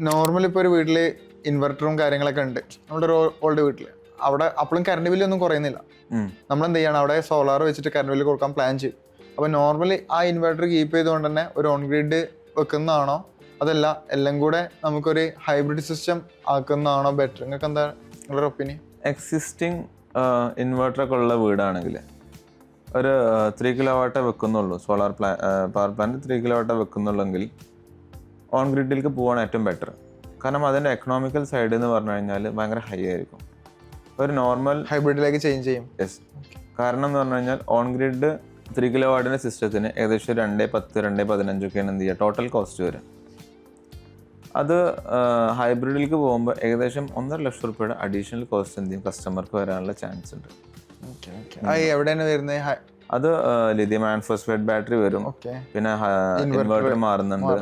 Normal ഇപ്പോൾ ഒരു വീട്ടിൽ ഇൻവെർട്ടറും കാര്യങ്ങളൊക്കെ ഉണ്ട് നമ്മുടെ ഒരു ഓൾഡ് വീട്ടിൽ, അവിടെ അപ്പോഴും കറണ്ട് ബില്ല് ഒന്നും കുറയുന്നില്ല. നമ്മൾ എന്ത് ചെയ്യണം, അവിടെ സോളാർ വെച്ചിട്ട് കറണ്ട് ബില്ല് കൊടുക്കാൻ പ്ലാൻ ചെയ്യും. അപ്പോൾ നോർമലി ആ ഇൻവെർട്ടർ കീപ്പ് ചെയ്തുകൊണ്ട് തന്നെ ഒരു ഓൺ ഗ്രിഡ് വെക്കുന്നതാണോ അതല്ല എല്ലാം കൂടെ നമുക്കൊരു ഹൈബ്രിഡ് സിസ്റ്റം ആക്കുന്നതാണോ ബെറ്റർ? നിങ്ങൾക്ക് എന്താ നിങ്ങളുടെ ഒപ്പീനിയൻ? എക്സിസ്റ്റിംഗ് ഇൻവെർട്ടറൊക്കെ ഉള്ള വീടാണെങ്കിൽ ഒരു 3 കിലോവാട്ടേ വെക്കുന്നുള്ളൂ, സോളാർ പവർ പ്ലാന്റ് 3 കിലോവാട്ടേ വെക്കുന്നുള്ളെങ്കിൽ ഓൺ ഗ്രിഡിലേക്ക് പോവാണ് ഏറ്റവും ബെറ്റർ. കാരണം അതിൻ്റെ എക്കണോമിക്കൽ സൈഡ് എന്ന് പറഞ്ഞു കഴിഞ്ഞാൽ ഭയങ്കര ഹൈ ആയിരിക്കും. ഒരു നോർമൽ ഹൈബ്രിഡിലേക്ക് ചേഞ്ച് ചെയ്യും. യെസ്, കാരണം എന്ന് പറഞ്ഞു കഴിഞ്ഞാൽ ഓൺ ഗ്രിഡ് 3 കിലോവാട്ടിൻ്റെ സിസ്റ്റത്തിന് ഏകദേശം 2.10 2.15 എന്ത് ചെയ്യുക ടോട്ടൽ കോസ്റ്റ് വരും. അത് ഹൈബ്രിഡിലേക്ക് പോകുമ്പോൾ ഏകദേശം 1.5 ലക്ഷം രൂപയുടെ അഡീഷണൽ കോസ്റ്റ് എന്ത് ചെയ്യും കസ്റ്റമർക്ക് വരാനുള്ള ചാൻസ് ഉണ്ട്. എവിടെയാണ് വരുന്നത്? അത് ലിഥിയം അയൺ ഫോസ്ഫേറ്റ് ബാറ്ററി വരും, പിന്നെ ഇൻവെർട്ടർ മാറുന്നുണ്ട്,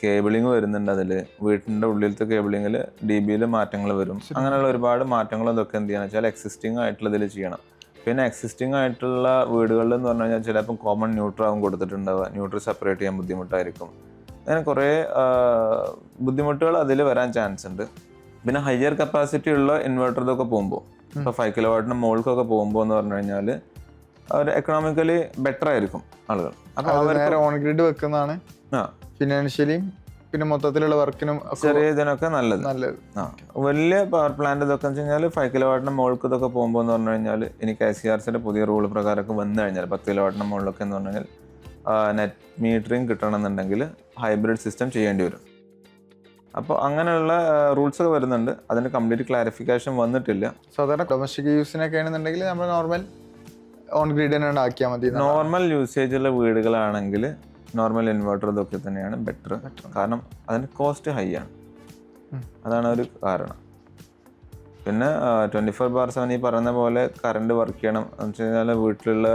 കേബിളിങ് വരുന്നുണ്ട്. അതിൽ വീട്ടിൻ്റെ ഉള്ളിലത്തെ കേബിളിങ്ങിൽ DB മാറ്റങ്ങൾ വരും. അങ്ങനെയുള്ള ഒരുപാട് മാറ്റങ്ങൾ ഇതൊക്കെ എന്ത് ചെയ്യാന്ന് വെച്ചാൽ എക്സിസ്റ്റിംഗ് ആയിട്ടുള്ള ഇതിൽ ചെയ്യണം. പിന്നെ എക്സിസ്റ്റിംഗ് ആയിട്ടുള്ള വീടുകളിൽ എന്ന് പറഞ്ഞു കഴിഞ്ഞാൽ ചിലപ്പം കോമൺ ന്യൂട്രാവും കൊടുത്തിട്ടുണ്ടാവുക, ന്യൂട്രൽ സെപ്പറേറ്റ് ചെയ്യാൻ ബുദ്ധിമുട്ടായിരിക്കും. അങ്ങനെ കുറേ ബുദ്ധിമുട്ടുകൾ അതിൽ വരാൻ ചാൻസ് ഉണ്ട്. പിന്നെ ഹയർ കപ്പാസിറ്റി ഉള്ള ഇൻവെർട്ടർ ഇതൊക്കെ പോകുമ്പോൾ ഇപ്പോൾ 5 കിലോവാട്ടിന് മുകൾക്കൊക്കെ പോകുമ്പോൾ എന്ന് പറഞ്ഞു കഴിഞ്ഞാൽ അവർ എക്കണോമിക്കലി ബെറ്റർ ആയിരിക്കും ആളുകൾ. അപ്പോൾ ഓൺ ഗ്രിഡ് വെക്കുന്നതാണ് ഫിനാൻഷ്യലിയും പിന്നെ മൊത്തത്തിലുള്ള വർക്കിനും ചെറിയ ഇതിനൊക്കെ നല്ലത്. വലിയ പവർ പ്ലാന്റ് ഇതൊക്കെ വെച്ച് കഴിഞ്ഞാൽ 5 കിലോവാട്ടിന് മുകൾക്ക് ഇതൊക്കെ പോകുമ്പോൾ എന്ന് പറഞ്ഞു കഴിഞ്ഞാൽ എനിക്ക് ICRCയുടെ പുതിയ റൂൾ പ്രകാരമൊക്കെ വന്നു കഴിഞ്ഞാൽ 10 കിലോവാട്ടിന് മുകളിലൊക്കെ എന്ന് പറഞ്ഞു കഴിഞ്ഞാൽ നെറ്റ് മീറ്ററിങ് കിട്ടണമെന്നുണ്ടെങ്കിൽ ഹൈബ്രിഡ് സിസ്റ്റം ചെയ്യേണ്ടി വരും. അപ്പോൾ അങ്ങനെയുള്ള റൂൾസ് ഒക്കെ വരുന്നുണ്ട്. അതിന് കംപ്ലീറ്റ് ക്ലാരിഫിക്കേഷൻ വന്നിട്ടില്ല. സാധാരണ ഡൊമസ്റ്റിക് യൂസിനൊക്കെ ആണെന്നുണ്ടെങ്കിൽ നമ്മൾ നോർമൽ ഓൺ ഗ്രിഡ് തന്നെ ആക്കിയാൽ മതി. നോർമൽ യൂസേജുള്ള വീടുകളാണെങ്കിൽ നോർമൽ ഇൻവെർട്ടർ ഇതൊക്കെ തന്നെയാണ് ബെറ്റർ. കാരണം അതിന് കോസ്റ്റ് ഹൈ ആണ്, അതാണ് ഒരു കാരണം. പിന്നെ 24/7 ഈ പറയുന്ന പോലെ കറണ്ട് വർക്ക് ചെയ്യണം എന്ന് വെച്ച് കഴിഞ്ഞാൽ വീട്ടിലുള്ള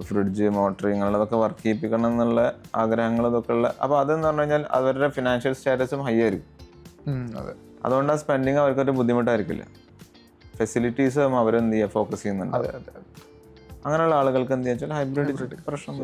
ഫ്രിഡ്ജ് മോട്ടർ ഇങ്ങനെയുള്ളതൊക്കെ വർക്ക് ചെയ്യിപ്പിക്കണം എന്നുള്ള ആഗ്രഹങ്ങൾ ഇതൊക്കെ ഉള്ള. അപ്പോൾ അതെന്ന് പറഞ്ഞു കഴിഞ്ഞാൽ അവരുടെ ഫിനാൻഷ്യൽ സ്റ്റാറ്റസും ഹൈ ആയിരിക്കും. അതുകൊണ്ട് ആ സ്പെൻഡിങ് അവർക്കൊരു ബുദ്ധിമുട്ടായിരിക്കില്ല. ഫെസിലിറ്റീസും അവരെന്ത് ചെയ്യുക ഫോക്കസ് ചെയ്യുന്നുണ്ട്. അങ്ങനെയുള്ള ആളുകൾക്ക് എന്ത് ചെയ്യാൻ വെച്ചാൽ ഹൈബ്രിഡ് പ്രശ്നം